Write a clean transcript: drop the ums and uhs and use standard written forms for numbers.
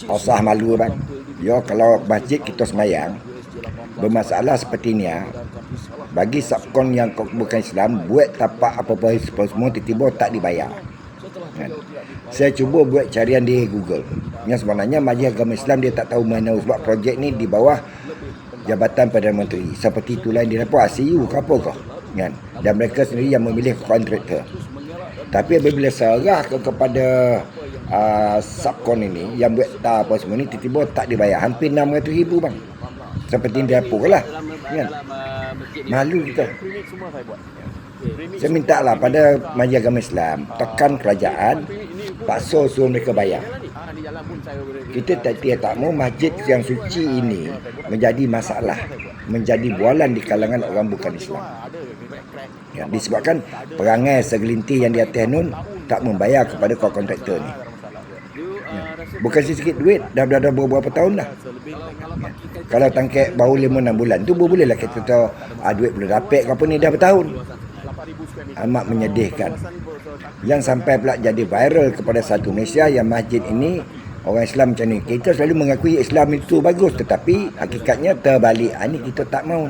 Usah malu bang. Yo, kalau masjid kita semayang bermasalah seperti ni, bagi subkon yang bukan Islam buat tapak apa-apa semua tiba-tiba tak dibayar. Kan? Saya cuba buat carian di Google. Yang sebenarnya Majlis Agama Islam dia tak tahu mana, sebab projek ni di bawah Jabatan Perdana Menteri. Seperti itulah yang didapat ACU ke apa kah. Kan? Dan mereka sendiri yang memilih kontraktor. Tapi apabila serah kepada subkon ini yang buat apa semua ni, tiba-tiba tak dibayar hampir 600,000 bang. Seperti di dapur lah. Kan? Malu kita. Saya minta lah pada Majlis Agama Islam tekan kerajaan, paksa suruh mereka bayar. Kita tak mau masjid yang suci ini menjadi masalah, menjadi bualan di kalangan orang bukan Islam. Ya, disebabkan perangai segelintir yang di atas nun tak membayar kepada kontraktor ni. Ya. Bukan sikit duit, dah beberapa tahun dah. Ya. Kalau tangkap baru 5-6 bulan tu bolehlah kita tahu duit belum dapat ke apa ni, dah bertahun. Amat menyedihkan. Yang sampai pula jadi viral kepada satu Malaysia yang masjid ini orang Islam macam ni. Kita selalu mengakui Islam itu bagus, tetapi hakikatnya terbalik. Ini kita tak mahu.